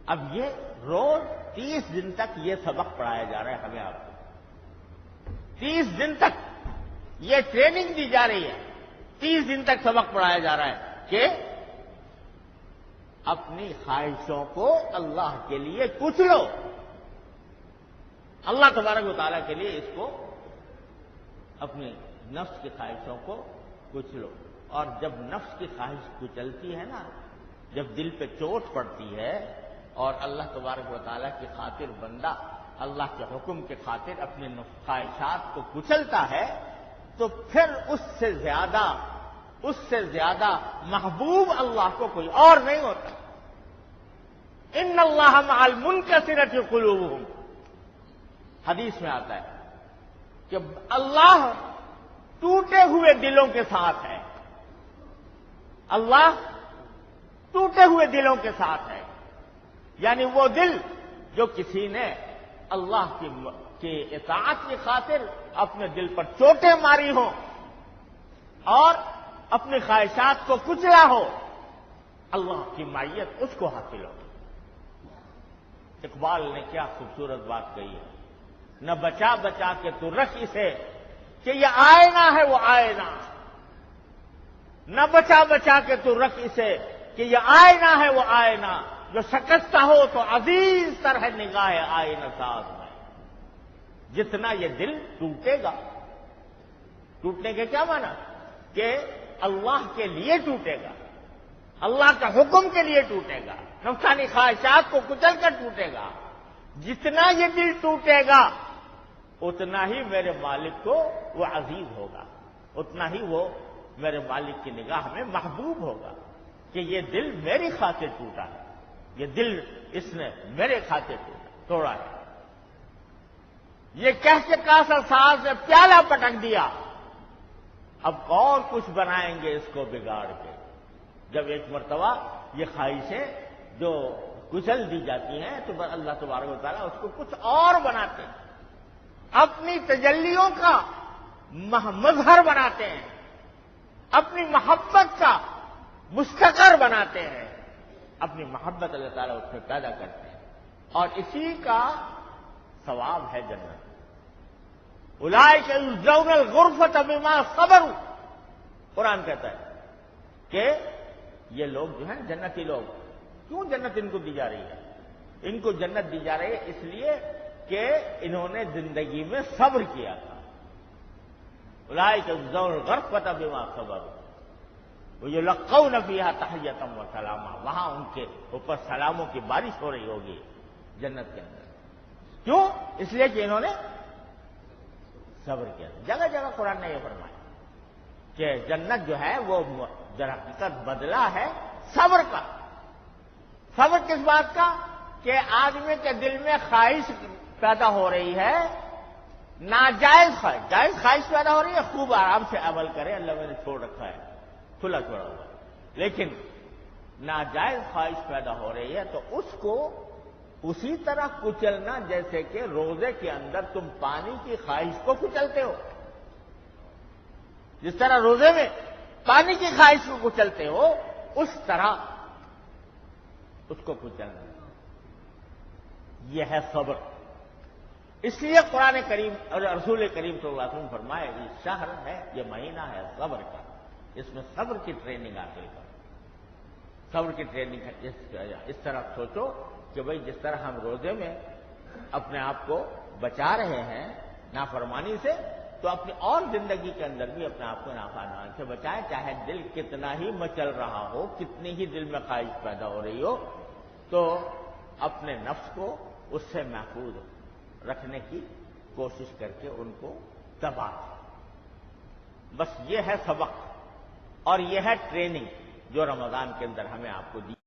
اب یہ روز 30 دن تک یہ سبق پڑھایا جا رہا ہے ہمیں آپ کو، 30 دن تک یہ ٹریننگ دی جا رہی ہے، 30 دن تک سبق پڑھایا جا رہا ہے کہ اپنی خواہشوں کو اللہ کے لیے کچلو، اللہ تبارک و تعالیٰ کے لیے اس کو، اپنی نفس کی خواہشوں کو کچلو۔ اور جب نفس کی خواہش کچلتی ہے نا، جب دل پہ چوٹ پڑتی ہے اور اللہ تبارک و تعالیٰ کی خاطر بندہ اللہ کے حکم کے خاطر اپنے خواہشات کو کچلتا ہے، تو پھر اس سے زیادہ محبوب اللہ کو کوئی اور نہیں ہوتا۔ ان اللہ مع المنکسرۃ قلوبہم، حدیث میں آتا ہے کہ اللہ ٹوٹے ہوئے دلوں کے ساتھ ہے، اللہ ٹوٹے ہوئے دلوں کے ساتھ ہے، یعنی وہ دل جو کسی نے اللہ کی اطاعت کی خاطر اپنے دل پر چوٹیں ماری ہوں اور اپنی خواہشات کو کچلا ہو، اللہ کی معیت اس کو حاصل ہو۔ اقبال نے کیا خوبصورت بات کہی ہے، نہ بچا بچا کے تو رکھ اسے کہ یہ آئینہ ہے وہ آئینہ، نہ بچا بچا کے تو رکھ اسے کہ یہ آئینہ ہے وہ آئینہ، جو شکستہ ہو تو عزیز تر ہے نگاہ آئینہ ساز میں۔ جتنا یہ دل ٹوٹے گا، ٹوٹنے کے کیا معنی کہ اللہ کے لیے ٹوٹے گا، اللہ کا حکم کے لیے ٹوٹے گا، نفسانی خواہشات کو کچل کر ٹوٹے گا، جتنا یہ دل ٹوٹے گا اتنا ہی میرے مالک کو وہ عزیز ہوگا، اتنا ہی وہ میرے مالک کی نگاہ میں محبوب ہوگا کہ یہ دل میری خاطر ٹوٹا ہے، یہ دل اس نے میرے خاطر توڑا ہے۔ یہ کہہ کے کاسر ساز نے پیالہ پٹک دیا، اب اور کچھ بنائیں گے اس کو بگاڑ کے۔ جب ایک مرتبہ یہ خواہشیں جو کچل دی جاتی ہیں تو اللہ تبارک و تعالیٰ اس کو کچھ اور بناتے ہیں، اپنی تجلیوں کا مظہر بناتے ہیں، اپنی محبت کا مستقر بناتے ہیں، اپنی محبت اللہ تعالیٰ اس میں پیدا کرتے ہیں، اور اسی کا ثواب ہے جنت۔ اولئک یجزون الغرفۃ بما صبروا، قرآن کہتا ہے کہ یہ لوگ جو ہیں جنتی لوگ، کیوں جنت ان کو دی جا رہی ہے؟ ان کو جنت دی جا رہی ہے اس لیے کہ انہوں نے زندگی میں صبر کیا تھا۔ اولئک یجزون الغرفۃ بما صبروا ویلقون فیہا تحیۃ وسلاما، وہاں ان کے اوپر سلاموں کی بارش ہو رہی ہوگی جنت کے اندر۔ کیوں؟ اس لیے کہ انہوں نے صبر کیا۔ جگہ جگہ قرآن نے یہ فرمایا کہ جنت جو ہے وہ در حقیقت بدلہ ہے صبر کا۔ صبر کس بات کا؟ کہ آدمی کے دل میں خواہش پیدا ہو رہی ہے، ناجائز خواہش، جائز خواہش پیدا ہو رہی ہے، خوب آرام سے عمل کرے، اللہ میں نے چھوڑ رکھا ہے، کھلا چھوڑا ہوا، لیکن ناجائز خواہش پیدا ہو رہی ہے تو اس کو اسی طرح کچلنا جیسے کہ روزے کے اندر تم پانی کی خواہش کو کچلتے ہو، جس طرح روزے میں پانی کی خواہش کو کچلتے ہو اس طرح اس کو کچلنا، یہ ہے صبر۔ اس لیے قرآن کریم اور رسول کریم صلی اللہ علیہ وسلم فرمائے یہ شہر ہے، یہ مہینہ ہے صبر کا، اس میں صبر کی ٹریننگ حاصل کرو، صبر کی ٹریننگ ہے۔ اس طرح سوچو کہ بھئی جس طرح ہم روزے میں اپنے آپ کو بچا رہے ہیں نافرمانی سے، تو اپنی اور زندگی کے اندر بھی اپنے آپ کو نافرمانی سے بچائیں، چاہے دل کتنا ہی مچل رہا ہو، کتنی ہی دل میں خواہش پیدا ہو رہی ہو، تو اپنے نفس کو اس سے محفوظ رکھنے کی کوشش کر کے ان کو دبا دیں۔ بس یہ ہے سبق اور یہ ہے ٹریننگ جو رمضان کے اندر ہمیں آپ کو دی۔